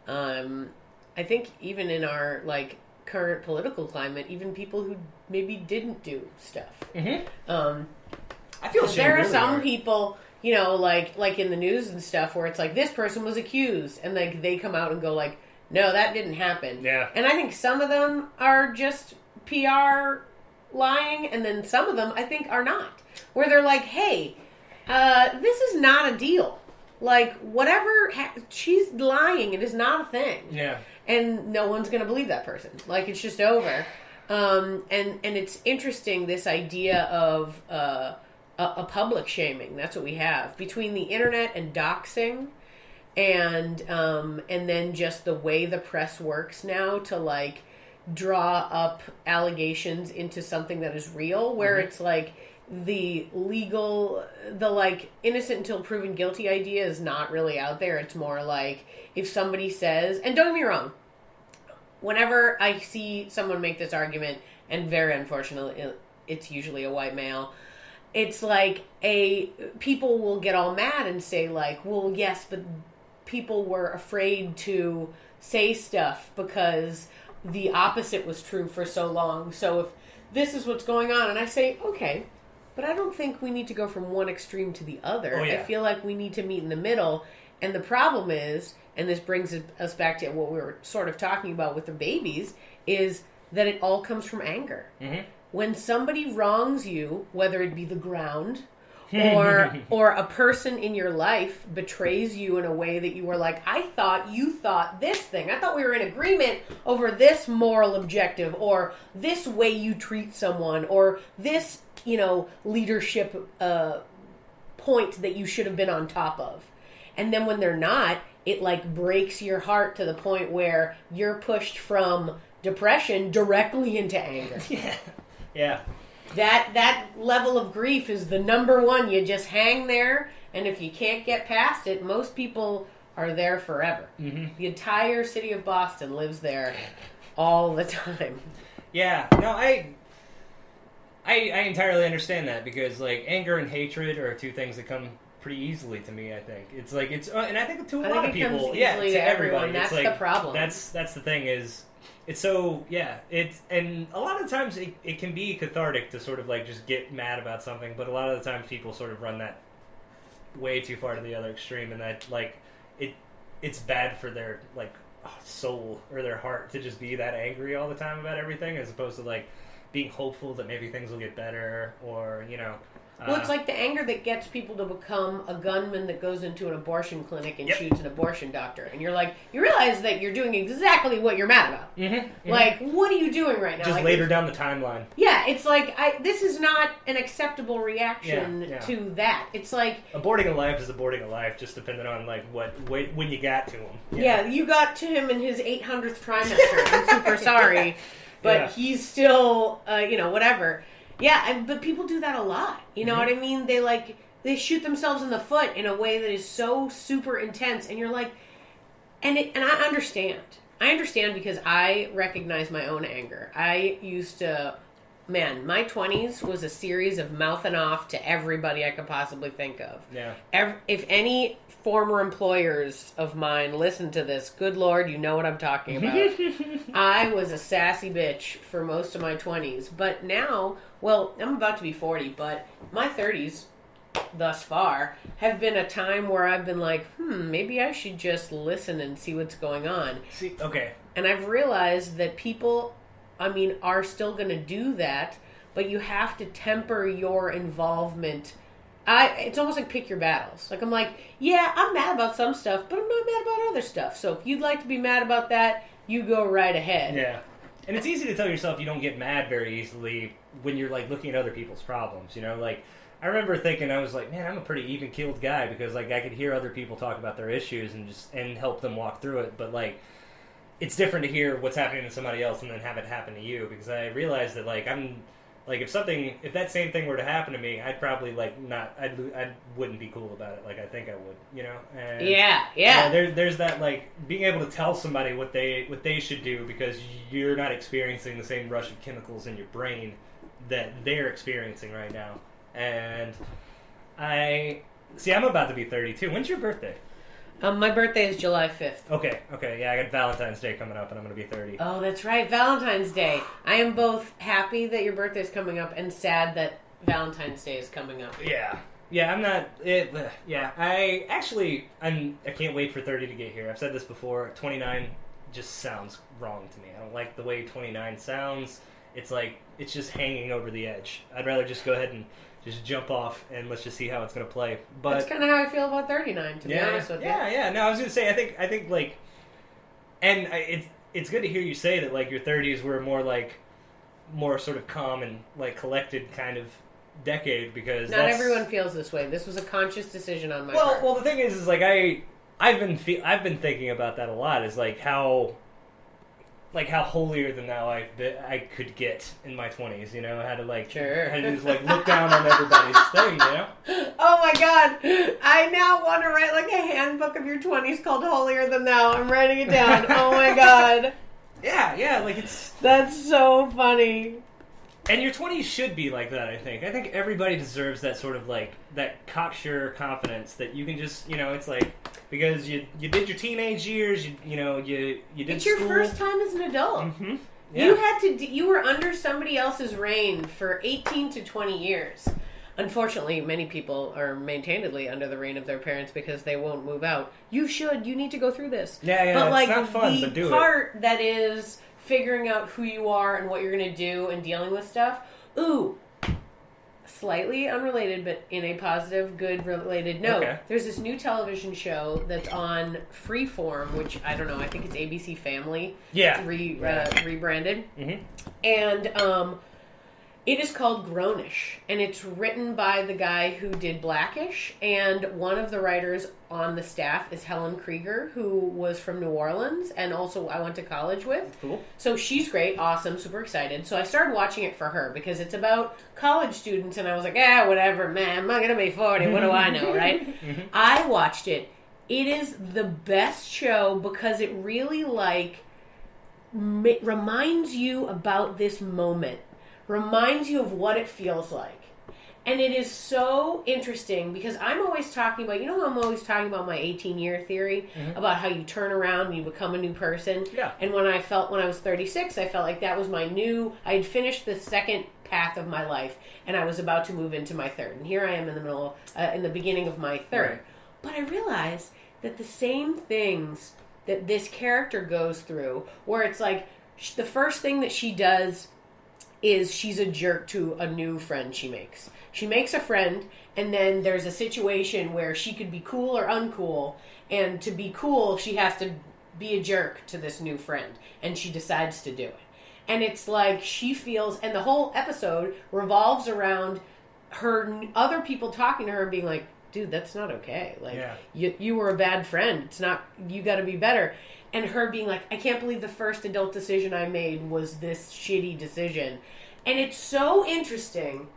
I think even in our like current political climate, even people who maybe didn't do stuff. I feel ashamed. There are really some hard. people, you know, like in the news and stuff, where it's like this person was accused, and like they come out and go like, no, that didn't happen. Yeah. And I think some of them are just PR lying, and then some of them I think are not, where they're like, hey, this is not a deal. Like, whatever, she's lying. It is not a thing. Yeah. And no one's going to believe that person. Like, it's just over. And it's interesting, this idea of a public shaming. That's what we have. Between the internet and doxing, and then just the way the press works now to, like, draw up allegations into something that is real, where it's like, the like innocent until proven guilty idea is not really out there. It's more like if somebody says, and don't get me wrong, whenever I see someone make this argument, and very unfortunately it's usually a white male, it's like people will get all mad and say like, well, yes, but people were afraid to say stuff because the opposite was true for so long. So if this is what's going on, and I say, okay, but I don't think we need to go from one extreme to the other. Oh, yeah. I feel like we need to meet in the middle. And the problem is, and this brings us back to what we were sort of talking about with the babies, is that it all comes from anger. When somebody wrongs you, whether it be the ground or a person in your life betrays you in a way that you were like, I thought you thought this thing. I thought we were in agreement over this moral objective, or this way you treat someone, or this, you know, leadership point that you should have been on top of. And then when they're not, it like breaks your heart to the point where you're pushed from depression directly into anger. Yeah. That level of grief is the number one. You just hang there, and if you can't get past it, most people are there forever. The entire city of Boston lives there all the time. Yeah. No, I entirely understand that, because like anger and hatred are two things that come pretty easily to me. I think it's like and I think to a lot of people, to everybody. everyone. That's it's like, the problem. That's the thing is. It's so, and a lot of times it can be cathartic to sort of like just get mad about something, but a lot of the times people sort of run that way too far to the other extreme, and that like it's bad for their like soul or their heart to just be that angry all the time about everything, as opposed to like being hopeful that maybe things will get better, or you know. Well, it's like the anger that gets people to become a gunman that goes into an abortion clinic and shoots an abortion doctor. And you're like, you realize that you're doing exactly what you're mad about. Like, what are you doing right now? Just like, later down the timeline. Yeah, it's like, this is not an acceptable reaction to that. It's like... Aborting a life is aborting a life, just depending on, like, when you got to him. Yeah, you got to him in his 800th trimester. I'm super sorry. But he's still, whatever. Yeah, but people do that a lot. You know what I mean? They shoot themselves in the foot in a way that is so super intense, and you're like, and I understand. I understand because I recognize my own anger. I used to, my 20s was a series of mouthing off to everybody I could possibly think of. Yeah. If any former employers of mine listen to this, good Lord, you know what I'm talking about. I was a sassy bitch for most of my 20s, but now, well, I'm about to be 40, but my 30s thus far have been a time where I've been like, maybe I should just listen and see what's going on. Okay. And I've realized that people, are still going to do that, but you have to temper your involvement. It's almost like pick your battles. Like, I'm like, yeah, I'm mad about some stuff, but I'm not mad about other stuff. So if you'd like to be mad about that, you go right ahead. Yeah. And it's easy to tell yourself you don't get mad very easily when you're, like, looking at other people's problems, you know? Like, I remember thinking, I was like, man, I'm a pretty even-keeled guy, because, like, I could hear other people talk about their issues and help them walk through it, but, like, it's different to hear what's happening to somebody else and then have it happen to you, because I realized that, like, if that same thing were to happen to me, I'd probably I wouldn't be cool about it like I think I would, you know? And, yeah. There's that, like, being able to tell somebody what they should do because you're not experiencing the same rush of chemicals in your brain that they're experiencing right now. And I'm about to be 32. When's your birthday? My birthday is July 5th. Okay, yeah, I got Valentine's Day coming up, and I'm going to be 30. Oh, that's right, Valentine's Day. I am both happy that your birthday is coming up and sad that Valentine's Day is coming up. Yeah, I'm not... I can't wait for 30 to get here. I've said this before, 29 just sounds wrong to me. I don't like the way 29 sounds. It's like, it's just hanging over the edge. I'd rather just go ahead and just jump off, and let's just see how it's going to play. But that's kind of how I feel about 39, to be honest with you. Yeah. No, I was going to say, I think like, and it's good to hear you say that, like, your 30s were more sort of calm and, like, collected kind of decade, because not everyone feels this way. This was a conscious decision on my part. Well, the thing is like, I've been thinking about that a lot, is like how holier than thou I could get in my 20s, you know, how to just like look down on everybody's thing, you know? Oh my god, I now want to write like a handbook of your 20s called Holier Than Thou. I'm writing it down. Oh my god. Yeah, like that's so funny. And your 20s should be like that, I think. I think everybody deserves that sort of, like, that cocksure confidence that you can just, you know, it's like, because you did your teenage years, you did it's school. Your first time as an adult. Mm-hmm. Yeah. You were under somebody else's reign for 18 to 20 years. Unfortunately, many people are maintainedly under the reign of their parents because they won't move out. You need to go through this. Yeah, but, like, it's not fun, but do it. The part that is figuring out who you are and what you're going to do and dealing with stuff. Ooh, slightly unrelated, but in a positive, good related note. Okay. There's this new television show that's on Freeform, which, I don't know, I think it's ABC Family. Yeah. Rebranded. Mm-hmm. And it is called Grownish, and it's written by the guy who did Blackish, and one of the writers on the staff is Helen Krieger, who was from New Orleans, and also I went to college with. Cool. So she's great, awesome, super excited. So I started watching it for her, because it's about college students, and I was like, whatever, man, I'm not going to be 40, what do I know, right? Mm-hmm. I watched it. It is the best show, because it really, reminds you about this moment. Reminds you of what it feels like. And it is so interesting because I'm always talking about, I'm always talking about my 18-year theory, mm-hmm. about how you turn around and you become a new person. Yeah. And when I was 36, I felt like that was I had finished the second path of my life and I was about to move into my third. And here I am in the beginning of my third. Right. But I realized that the same things that this character goes through, where it's like the first thing that she does is she's a jerk to a new friend she makes. She makes a friend, and then there's a situation where she could be cool or uncool, and to be cool, she has to be a jerk to this new friend, and she decides to do it. And it's like she feels, and the whole episode revolves around her other people talking to her being like, dude, that's not okay. Like, you were a bad friend. It's not, you got to be better. And her being like, I can't believe the first adult decision I made was this shitty decision. And it's so interesting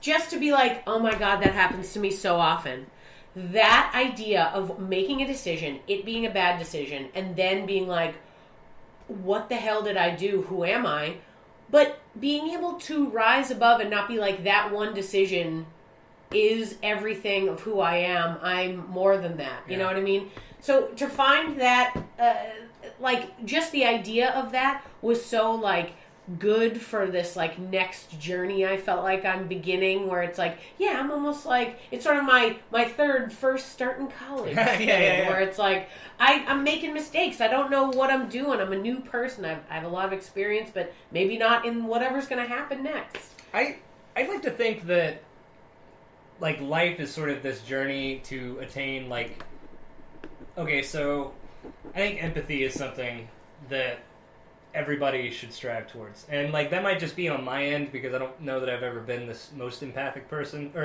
just to be like, oh my God, that happens to me so often. That idea of making a decision, it being a bad decision, and then being like, what the hell did I do? Who am I? But being able to rise above and not be like, that one decision is everything of who I am. I'm more than that. You know what I mean? So to find that, just the idea of that was so, good for this, next journey I felt like I'm beginning, where it's like, I'm almost like, it's sort of my first start in college. Where it's like, I'm making mistakes. I don't know what I'm doing. I'm a new person. I have a lot of experience, but maybe not in whatever's going to happen next. I'd like to think that, life is sort of this journey to attain, okay, so I think empathy is something that everybody should strive towards. And, that might just be on my end, because I don't know that I've ever been this most empathic person. Or,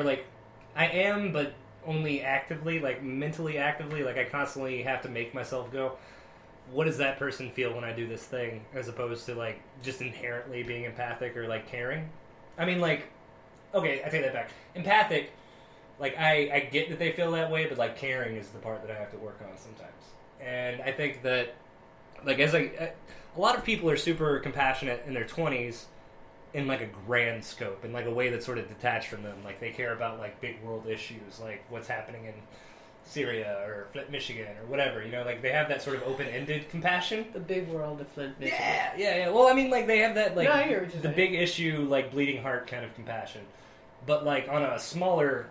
I am, but only actively, mentally actively. I constantly have to make myself go, what does that person feel when I do this thing? As opposed to, just inherently being empathic or, caring. I mean, okay, I take that back. Empathic, I get that they feel that way, but, caring is the part that I have to work on sometimes. And I think that, a lot of people are super compassionate in their 20s in, a grand scope, in, a way that's sort of detached from them. They care about, big world issues, what's happening Syria or Flint, Michigan or whatever. You know, like they have that sort of open-ended compassion. The big world of Flint, Michigan. Yeah. Well, I mean, like they have that like No, I hear what you're the saying. big issue, like bleeding heart kind of compassion, but like on a smaller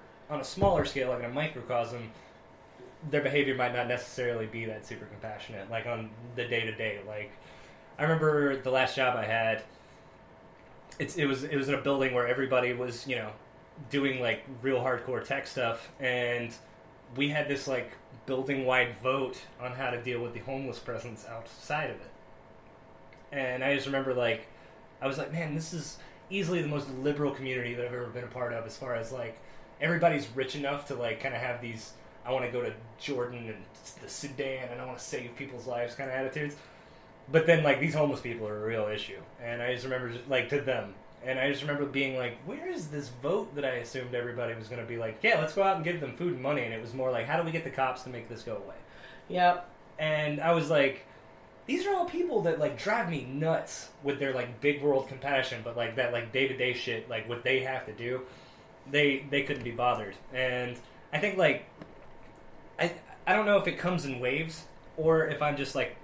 scale, like in a microcosm, their behavior might not necessarily be that super compassionate. Like on the day-to-day, like I remember the last job I had. It was in a building where everybody was, you know, doing like real hardcore tech stuff, and we had this like building-wide vote on how to deal with the homeless presence outside of it. And I just remember like I was like, man, this is easily the most liberal community that I've ever been a part of, as far as like everybody's rich enough to like kind of have these I want to go to Jordan and the Sudan and I want to save people's lives kind of attitudes. But then, like, these homeless people are a real issue. And I just remember, like, to them. And I just remember being like, where is this vote that I assumed everybody was going to be like, yeah, let's go out and give them food and money. And it was more like, how do we get the cops to make this go away? Yep. And I was like, these are all people that, like, drive me nuts with their, like, big world compassion. But, like, that, like, day-to-day shit, like, what they have to do, they couldn't be bothered. And I think, like, I don't know if it comes in waves or if I'm just, like,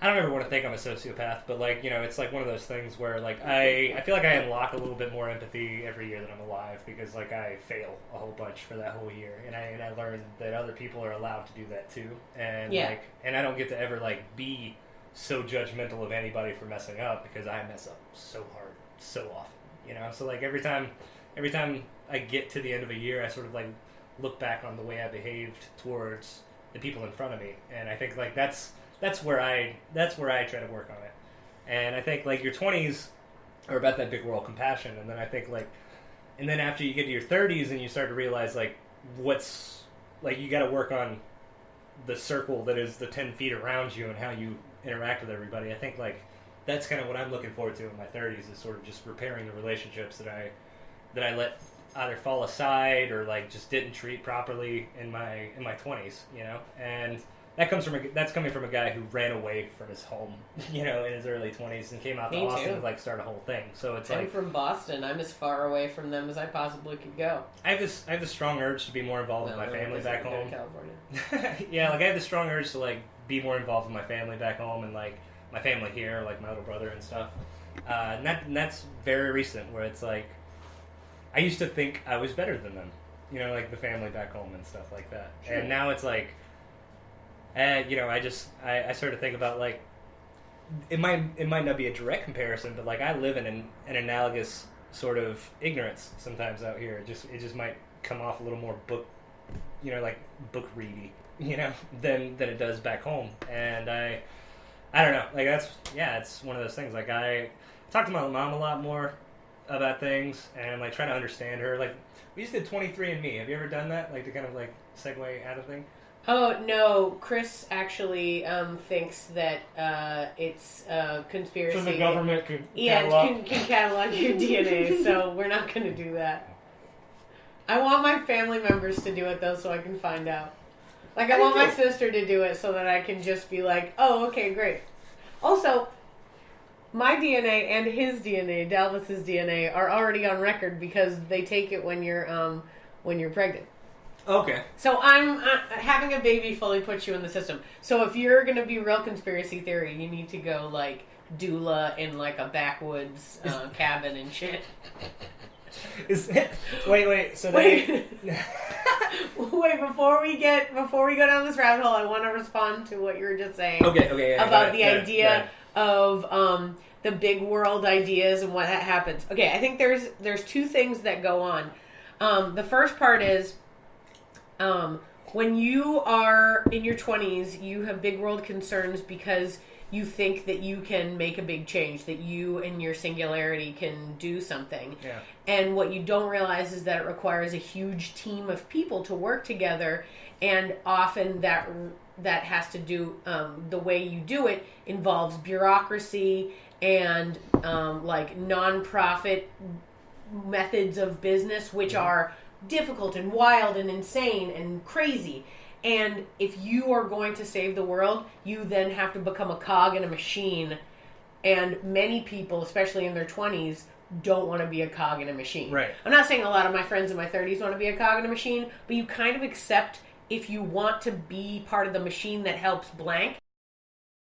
I don't ever want to think I'm a sociopath, but, like, you know, it's, like, one of those things where, like, I feel like I unlock a little bit more empathy every year that I'm alive because, like, I fail a whole bunch for that whole year. And I learned that other people are allowed to do that, too. And, like, and I don't get to ever, like, be so judgmental of anybody for messing up because I mess up so hard, so often, you know? So, like, every time I get to the end of a year, I sort of, like, look back on the way I behaved towards the people in front of me. And I think, like, that's where I try to work on it. And I think, like, your 20s are about that big world compassion, and then I think, like, and then after you get to your 30s and you start to realize, like, what's, like, you got to work on the circle that is the 10 feet around you and how you interact with everybody. I think, like, that's kind of what I'm looking forward to in my 30s, is sort of just repairing the relationships that I let either fall aside or, like, just didn't treat properly in my 20s, you know? And that's coming from a guy who ran away from his home, you know, in his early 20s and came out to Austin to, like, start a whole thing. So it's I'm from Boston. I'm as far away from them as I possibly could go. I have this strong urge to be more involved with my family back home. California. Yeah, like, I have this strong urge to, like, be more involved with my family back home and, like, my family here, like my little brother and stuff. And that's very recent, where it's like, I used to think I was better than them, you know, like the family back home and stuff like that. Sure. And now it's like, you know, I sort of think about, like, it might not be a direct comparison, but, like, I live in an analogous sort of ignorance sometimes out here. It just might come off a little more book ready, you know, than it does back home. And I don't know, like, it's one of those things. Like, I talk to my mom a lot more about things and, like, try to understand her. Like, we just did 23andMe. Have you ever done that? Like, to kind of, like, segue out of things? Oh, no. Chris actually thinks that it's a conspiracy. So the government can catalog? can catalog your DNA, so we're not going to do that. I want my family members to do it, though, so I can find out. Like, I want my sister to do it so that I can just be like, oh, okay, great. Also, my DNA and his DNA, Dallas's DNA, are already on record because they take it when you're pregnant. Okay. So I'm having a baby fully puts you in the system. So if you're going to be real conspiracy theory, you need to go, like, doula in, like, a backwoods cabin and shit. Wait. So wait, before we go down this rabbit hole, I want to respond to what you were just saying. Okay. About the idea of the big world ideas and what happens. Okay, I think there's two things that go on. The first part is when you are in your 20s, you have big world concerns because you think that you can make a big change, that you and your singularity can do something. Yeah. And what you don't realize is that it requires a huge team of people to work together, and often that has to do, the way you do it involves bureaucracy and like non-profit methods of business, which are difficult and wild and insane and crazy. And if you are going to save the world, you then have to become a cog in a machine. And many people, especially in their 20s, don't want to be a cog in a machine. Right. I'm not saying a lot of my friends in my 30s want to be a cog in a machine, but you kind of accept if you want to be part of the machine that helps blank,